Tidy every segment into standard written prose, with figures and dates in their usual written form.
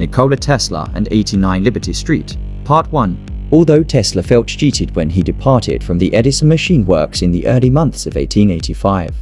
Nikola Tesla and 89 Liberty Street. Part 1. Although Tesla felt cheated when he departed from the Edison Machine Works in the early months of 1885,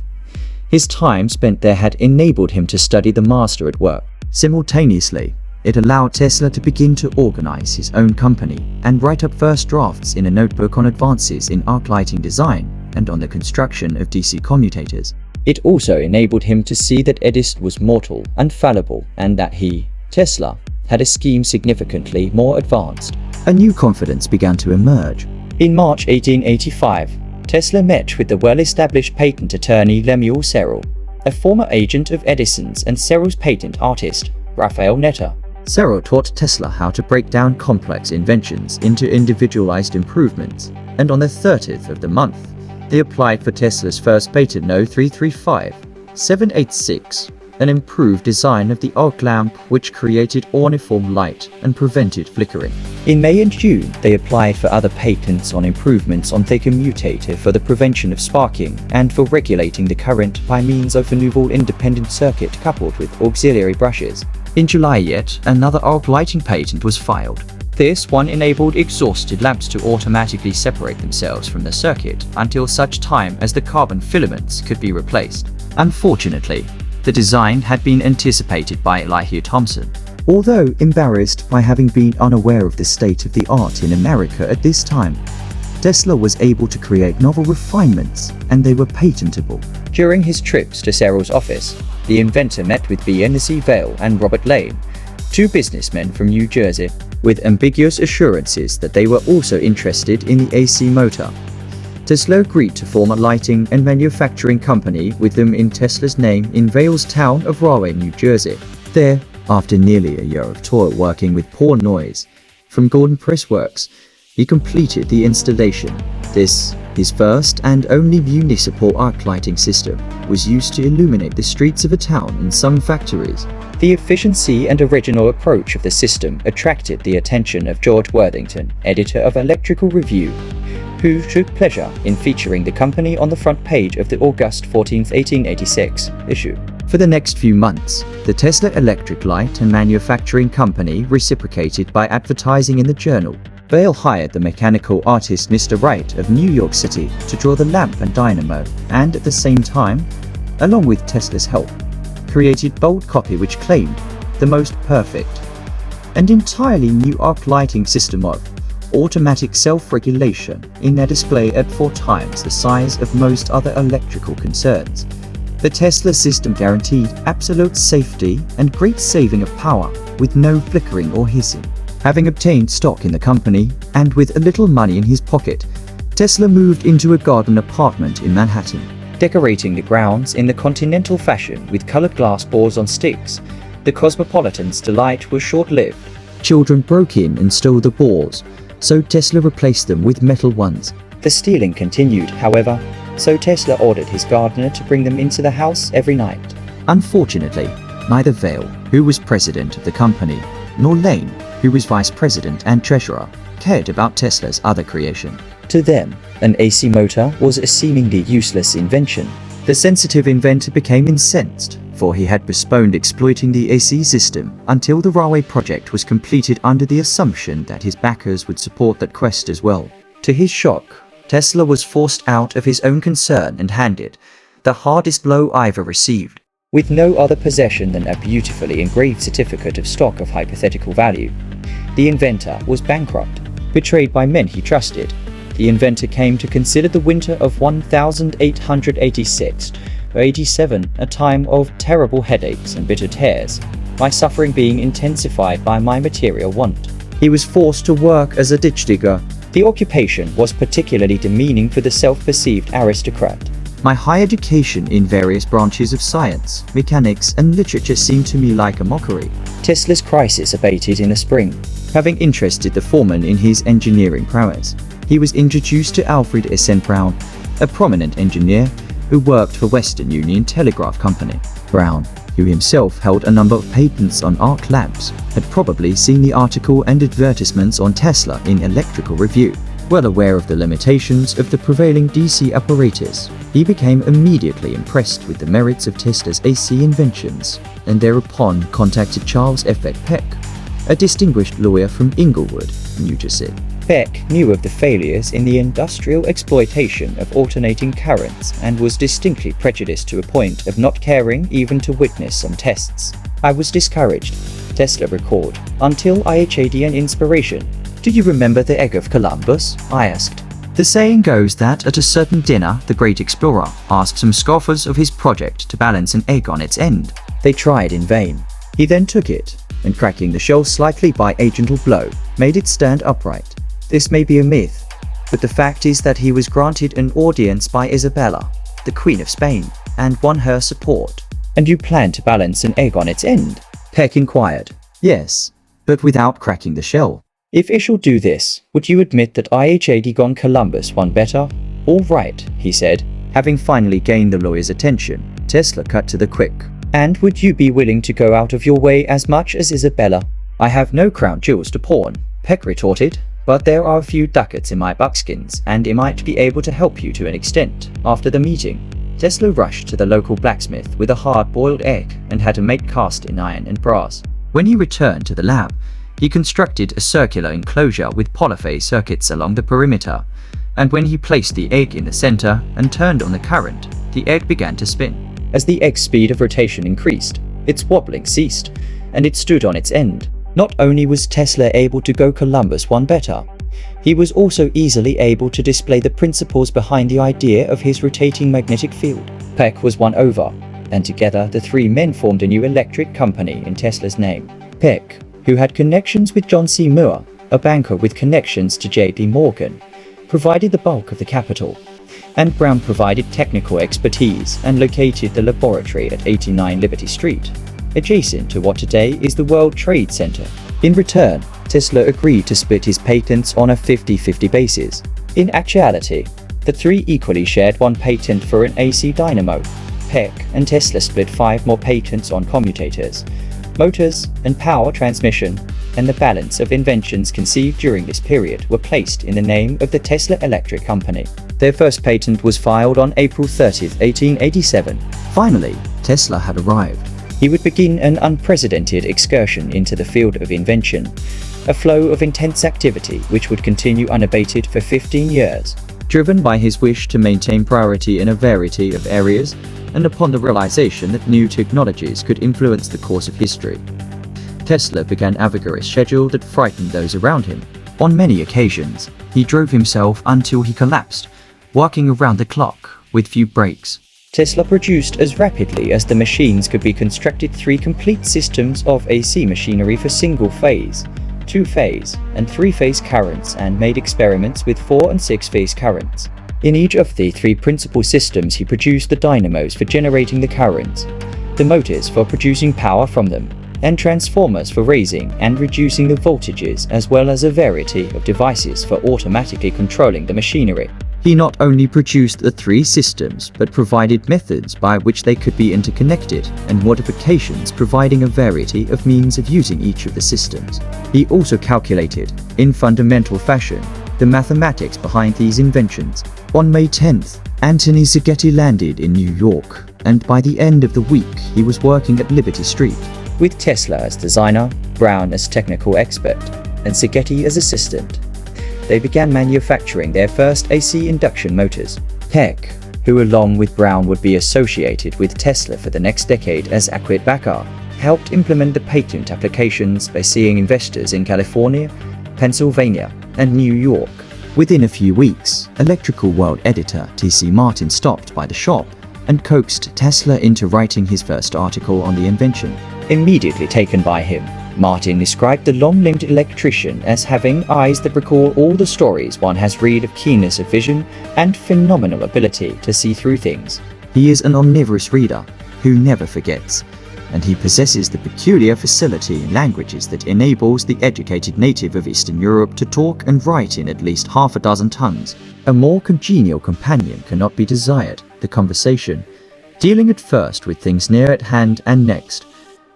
his time spent there had enabled him to study the master at work. Simultaneously, it allowed Tesla to begin to organize his own company and write up first drafts in a notebook on advances in arc lighting design and on the construction of DC commutators. It also enabled him to see that Edison was mortal and fallible, and that he, Tesla, had a scheme significantly more advanced. A new confidence began to emerge. In March 1885, Tesla met with the well-established patent attorney Lemuel Serral, a former agent of Edison's and Serral's patent artist, Raphael Netter. Serral taught Tesla how to break down complex inventions into individualized improvements, and on the 30th of the month, they applied for Tesla's first patent No. 335,786, an improved design of the arc lamp which created uniform light and prevented flickering. In May and June, they applied for other patents on improvements on the commutator for the prevention of sparking and for regulating the current by means of a novel independent circuit coupled with auxiliary brushes. In July, yet another arc lighting patent was filed. This one enabled exhausted lamps to automatically separate themselves from the circuit until such time as the carbon filaments could be replaced. Unfortunately, the design had been anticipated by Elihu Thomson. Although embarrassed by having been unaware of the state of the art in America at this time, Tesla was able to create novel refinements, and they were patentable. During his trips to Serral's office, the inventor met with B. N.C. Vail and Robert Lane, two businessmen from New Jersey, with ambiguous assurances that they were also interested in the AC motor. Tesla agreed to form a lighting and manufacturing company with them in Tesla's name in Vail's town of Rahway, New Jersey. There, after nearly a year of toil working with poor noise from Gordon Press Works, he completed the installation. This, his first and only municipal arc lighting system, was used to illuminate the streets of a town and some factories. The efficiency and original approach of the system attracted the attention of George Worthington, editor of Electrical Review, who took pleasure in featuring the company on the front page of the August 14, 1886 issue. For the next few months, the Tesla Electric Light and Manufacturing Company reciprocated by advertising in the journal. Vail hired the mechanical artist Mr. Wright of New York City to draw the lamp and dynamo, and at the same time, along with Tesla's help, created bold copy which claimed the most perfect and entirely new arc lighting system of automatic self-regulation in a display at 4 times the size of most other electrical concerns. The Tesla system guaranteed absolute safety and great saving of power with no flickering or hissing. Having obtained stock in the company and with a little money in his pocket, Tesla moved into a garden apartment in Manhattan, decorating the grounds in the continental fashion with colored glass balls on sticks. The cosmopolitan's delight was short-lived. Children broke in and stole the balls, so Tesla replaced them with metal ones. The stealing continued, however, so Tesla ordered his gardener to bring them into the house every night. Unfortunately, neither Vail, who was president of the company, nor Lane, who was vice president and treasurer, cared about Tesla's other creation. To them, an AC motor was a seemingly useless invention. The sensitive inventor became incensed, for he had postponed exploiting the AC system until the railway project was completed under the assumption that his backers would support that quest as well. To his shock, Tesla was forced out of his own concern and handed the hardest blow I ever received. With no other possession than a beautifully engraved certificate of stock of hypothetical value, the inventor was bankrupt. Betrayed by men he trusted, the inventor came to consider the winter of 1886 or 87 a time of terrible headaches and bitter tears, my suffering being intensified by my material want. He was forced to work as a ditch digger. The occupation was particularly demeaning for the self-perceived aristocrat. My high education in various branches of science, mechanics, and literature seemed to me like a mockery. Tesla's crisis abated in the spring. Having interested the foreman in his engineering prowess, he was introduced to Alfred S. N. Brown, a prominent engineer who worked for Western Union Telegraph Company. Brown, who himself held a number of patents on arc lamps, had probably seen the article and advertisements on Tesla in Electrical Review. Well aware of the limitations of the prevailing DC apparatus, he became immediately impressed with the merits of Tesla's AC inventions, and thereupon contacted Charles F. Peck, a distinguished lawyer from Inglewood, New Jersey. Peck knew of the failures in the industrial exploitation of alternating currents and was distinctly prejudiced to a point of not caring even to witness some tests. "I was discouraged," Tesla recalled, "until I had an inspiration." "Do you remember the egg of Columbus?" I asked. The saying goes that at a certain dinner, the great explorer asked some scoffers of his project to balance an egg on its end. They tried in vain. He then took it, and cracking the shell slightly by a gentle blow, made it stand upright. This may be a myth, but the fact is that he was granted an audience by Isabella, the Queen of Spain, and won her support. "And you plan to balance an egg on its end?" Peck inquired. Yes, but without cracking the shell. "If I shall do this, would you admit that I had gone Columbus one better?" "All right," he said. Having finally gained the lawyer's attention, Tesla cut to the quick. "And would you be willing to go out of your way as much as Isabella?" "I have no crown jewels to pawn," Peck retorted, "but there are a few ducats in my buckskins, and I might be able to help you to an extent." After the meeting, Tesla rushed to the local blacksmith with a hard-boiled egg and had a mate cast in iron and brass. When he returned to the lab, he constructed a circular enclosure with polyphase circuits along the perimeter, and when he placed the egg in the center and turned on the current, the egg began to spin. As the egg's speed of rotation increased, its wobbling ceased, and it stood on its end. Not only was Tesla able to go Columbus one better, he was also easily able to display the principles behind the idea of his rotating magnetic field. Peck was won over, and together the three men formed a new electric company in Tesla's name. Peck, who had connections with John C. Moore, a banker with connections to J.P. Morgan, provided the bulk of the capital, and Brown provided technical expertise and located the laboratory at 89 Liberty Street, adjacent to what today is the World Trade Center. In return, Tesla agreed to split his patents on a 50-50 basis. In actuality, the three equally shared one patent for an AC dynamo. Peck and Tesla split 5 more patents on commutators, motors, and power transmission, and the balance of inventions conceived during this period were placed in the name of the Tesla Electric Company. Their first patent was filed on April 30, 1887. Finally, Tesla had arrived. He would begin an unprecedented excursion into the field of invention, a flow of intense activity which would continue unabated for 15 years. Driven by his wish to maintain priority in a variety of areas, and upon the realization that new technologies could influence the course of history, Tesla began a vigorous schedule that frightened those around him. On many occasions, he drove himself until he collapsed, working around the clock, with few breaks. Tesla produced as rapidly as the machines could be constructed 3 complete systems of AC machinery for single-phase, 2-phase, and 3-phase currents, and made experiments with 4- and 6-phase currents. In each of the 3 principal systems he produced the dynamos for generating the currents, the motors for producing power from them, and transformers for raising and reducing the voltages, as well as a variety of devices for automatically controlling the machinery. He not only produced the 3 systems, but provided methods by which they could be interconnected, and modifications providing a variety of means of using each of the systems. He also calculated, in fundamental fashion, the mathematics behind these inventions. On May 10th, Anthony Szigeti landed in New York, and by the end of the week he was working at Liberty Street. With Tesla as designer, Brown as technical expert, and Szigeti as assistant, they began manufacturing their first AC induction motors. Peck, who along with Brown would be associated with Tesla for the next decade as acquit backer, helped implement the patent applications by seeing investors in California, Pennsylvania, and New York. Within a few weeks, Electrical World editor T.C. Martin stopped by the shop and coaxed Tesla into writing his first article on the invention. Immediately taken by him, Martin described the long-limbed electrician as having eyes that recall all the stories one has read of keenness of vision and phenomenal ability to see through things. He is an omnivorous reader who never forgets, and he possesses the peculiar facility in languages that enables the educated native of Eastern Europe to talk and write in at least half a dozen tongues. A more congenial companion cannot be desired. The conversation, dealing at first with things near at hand and next,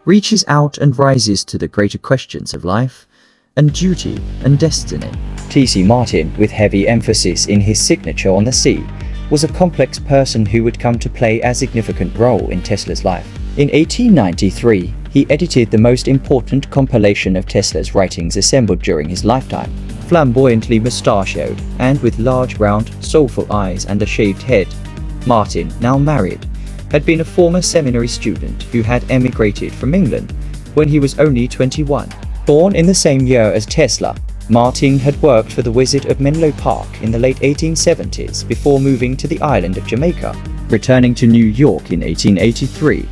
reaches out and rises to the greater questions of life and duty and destiny. T.C. Martin, with heavy emphasis in his signature on the C, was a complex person who would come to play a significant role in Tesla's life. In 1893, He edited the most important compilation of Tesla's writings assembled during his lifetime. Flamboyantly mustachioed, and with large round, soulful eyes and a shaved head, Martin, now married, had been a former seminary student who had emigrated from England when he was only 21. Born in the same year as Tesla, Martin had worked for the Wizard of Menlo Park in the late 1870s before moving to the island of Jamaica. Returning to New York in 1883,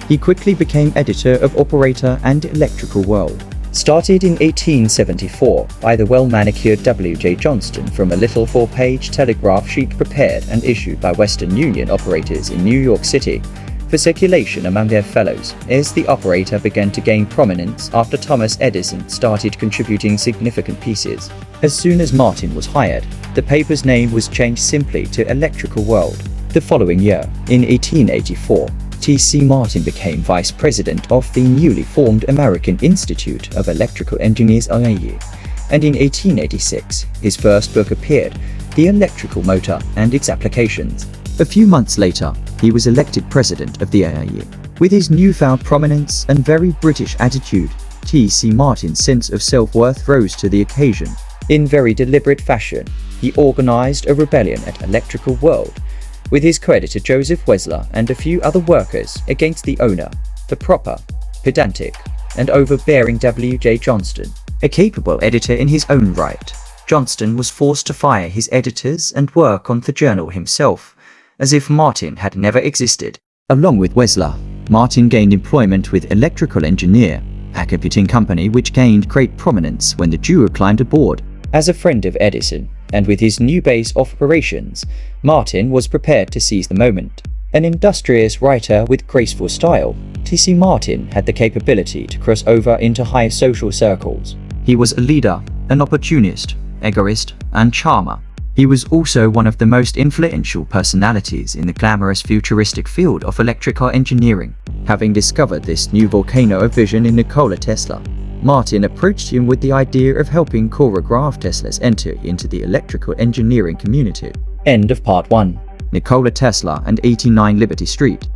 he quickly became editor of Operator and Electrical World. Started in 1874 by the well-manicured W.J. Johnston from a little 4-page telegraph sheet prepared and issued by Western Union operators in New York City for circulation among their fellows, as the operator began to gain prominence after Thomas Edison started contributing significant pieces. As soon as Martin was hired, the paper's name was changed simply to Electrical World. The following year, in 1884, T.C. Martin became vice president of the newly formed American Institute of Electrical Engineers (IAE), and in 1886, his first book appeared, The Electrical Motor and Its Applications. A few months later, he was elected president of the IAE. With his newfound prominence and very British attitude, T.C. Martin's sense of self-worth rose to the occasion. In very deliberate fashion, he organized a rebellion at Electrical World, with his creditor Joseph Wessler and a few other workers against the owner, the proper, pedantic, and overbearing W.J. Johnston. A capable editor in his own right, Johnston was forced to fire his editors and work on the journal himself, as if Martin had never existed. Along with Wessler, Martin gained employment with Electrical Engineer, a computing company which gained great prominence when the duo climbed aboard. As a friend of Edison, and with his new base of operations, Martin was prepared to seize the moment. An industrious writer with graceful style, T.C. Martin had the capability to cross over into high social circles. He was a leader, an opportunist, egoist, and charmer. He was also one of the most influential personalities in the glamorous futuristic field of electrical engineering. Having discovered this new volcano of vision in Nikola Tesla, Martin approached him with the idea of helping choreograph Tesla's entry into the electrical engineering community. End of part 1. Nikola Tesla and 89 Liberty Street.